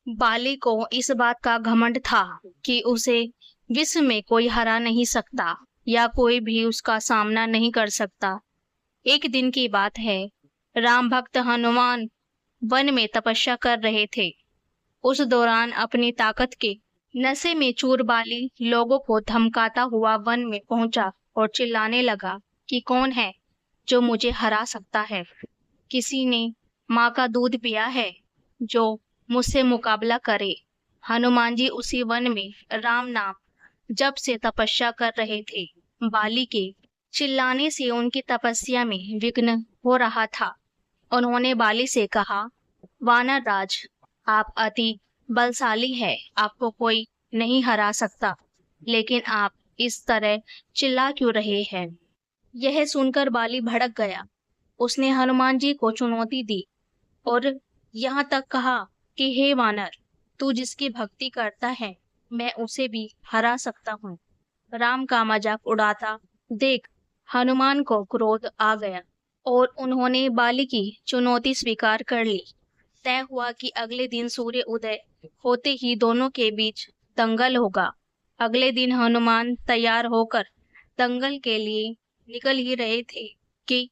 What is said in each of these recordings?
बाली को इस बात का घमंड था कि उसे विश्व में कोई हरा नहीं सकता या कोई भी उसका सामना नहीं कर सकता। एक दिन की बात है, राम भक्त हनुमान वन में तपस्या कर रहे थे। उस दौरान अपनी ताकत के नशे में चूर बाली लोगों को धमकाता हुआ वन में पहुंचा और चिल्लाने लगा कि कौन है जो मुझे हरा सकता है। किसी ने माँ का दूध पिया है जो मुझसे मुकाबला करे। हनुमान जी उसी वन में राम नाम जब से तपस्या कर रहे थे। बाली के चिल्लाने से उनकी तपस्या में विघ्न हो रहा था। उन्होंने बाली से कहा, वानर राज, आप अति बलशाली है, आपको कोई नहीं हरा सकता, लेकिन आप इस तरह चिल्ला क्यों रहे हैं? यह सुनकर बाली भड़क गया। उसने हनुमान जी को चुनौती दी और यहाँ तक कहा कि हे वानर, तू जिसकी भक्ति करता है मैं उसे भी हरा सकता हूँ। राम का मजाक उड़ाता देख हनुमान को क्रोध आ गया और उन्होंने बाली की चुनौती स्वीकार कर ली। तय हुआ कि अगले दिन सूर्य उदय होते ही दोनों के बीच दंगल होगा। अगले दिन हनुमान तैयार होकर दंगल के लिए निकल ही रहे थे कि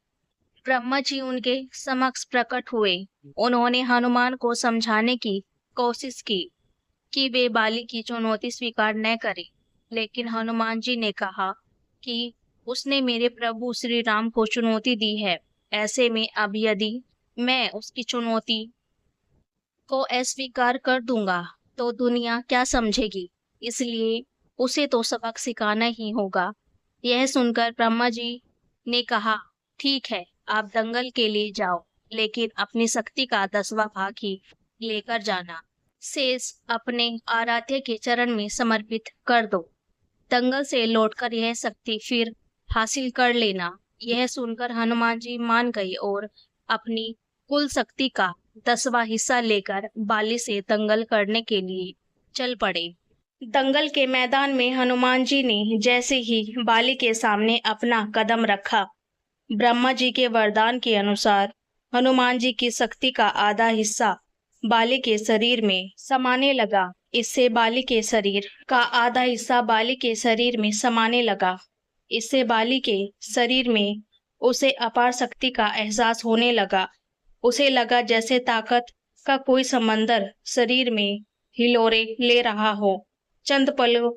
ब्रह्मा जी उनके समक्ष प्रकट हुए। उन्होंने हनुमान को समझाने की कोशिश की कि वे बाली की चुनौती स्वीकार न करें, लेकिन हनुमान जी ने कहा कि उसने मेरे प्रभु श्री राम को चुनौती दी है। ऐसे में अब यदि मैं उसकी चुनौती को अस्वीकार कर दूंगा तो दुनिया क्या समझेगी, इसलिए उसे तो सबक सिखाना ही होगा। यह सुनकर ब्रह्मा जी ने कहा, ठीक है, आप दंगल के लिए जाओ, लेकिन अपनी शक्ति का 10वां भाग ही लेकर जाना। शेष अपने आराध्य के चरण में समर्पित कर दो। दंगल से लौटकर यह शक्ति फिर हासिल कर लेना। यह सुनकर हनुमान जी मान गए और अपनी कुल शक्ति का 10वां हिस्सा लेकर बाली से दंगल करने के लिए चल पड़े। दंगल के मैदान में हनुमान जी ने जैसे ही बाली के सामने अपना कदम रखा, ब्रह्मा जी के वरदान के अनुसार हनुमान जी की शक्ति का आधा हिस्सा बाली के शरीर में समाने लगा। इससे बाली के शरीर का आधा हिस्सा बाली के शरीर में समाने लगा। इससे बाली के शरीर में उसे अपार शक्ति का एहसास होने लगा। उसे लगा जैसे ताकत का कोई समंदर शरीर में हिलोरे ले रहा हो। चंद पलों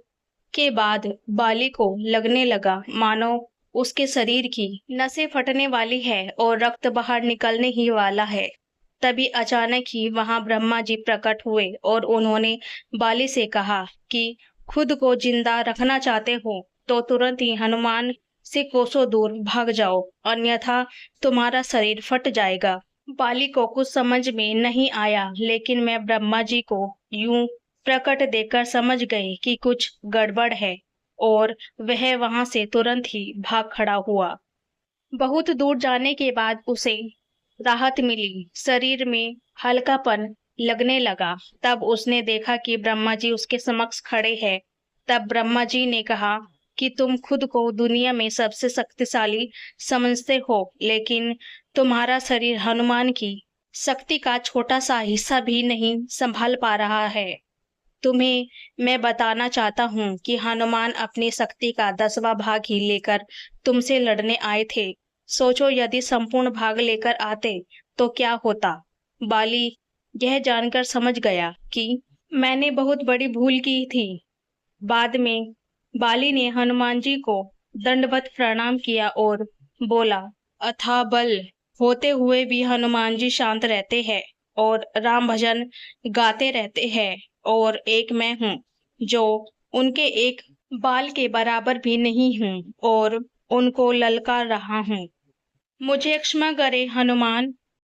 के बाद बाली को लगने लगा मानो उसके शरीर की नसें फटने वाली है और रक्त बाहर निकलने ही वाला है। तभी अचानक ही वहां ब्रह्मा जी प्रकट हुए और उन्होंने बाली से कहा कि खुद को जिंदा रखना चाहते हो तो तुरंत ही हनुमान से कोसों दूर भाग जाओ, अन्यथा तुम्हारा शरीर फट जाएगा। बाली को कुछ समझ में नहीं आया, लेकिन मैं ब्रह्मा जी को यूं प्रकट देखकर समझ गई कि कुछ गड़बड़ है और वह वहां से तुरंत ही भाग खड़ा हुआ। बहुत दूर जाने के बाद उसे राहत मिली, शरीर में हल्कापन लगने लगा। तब उसने देखा कि ब्रह्मा जी उसके समक्ष खड़े हैं। तब ब्रह्मा जी ने कहा कि तुम खुद को दुनिया में सबसे शक्तिशाली समझते हो, लेकिन तुम्हारा शरीर हनुमान की शक्ति का छोटा सा हिस्सा भी नहीं संभाल पा रहा है। तुम्हें मैं बताना चाहता हूँ कि हनुमान अपनी शक्ति का 10वां भाग ही लेकर तुमसे लड़ने आए थे। सोचो यदि संपूर्ण भाग लेकर आते तो क्या होता। बाली यह जानकर समझ गया कि मैंने बहुत बड़ी भूल की थी। बाद में बाली ने हनुमान जी को दंडवत प्रणाम किया और बोला, अथाह बल होते हुए भी हनुमान जी शांत रहते हैं और राम भजन गाते रहते हैं, और एक मैं हूँ जो उनके एक बाल के बराबर भी नहीं हूँ और उनको ललकार रहा हूँ। मुझे क्षमा करे हनुमान,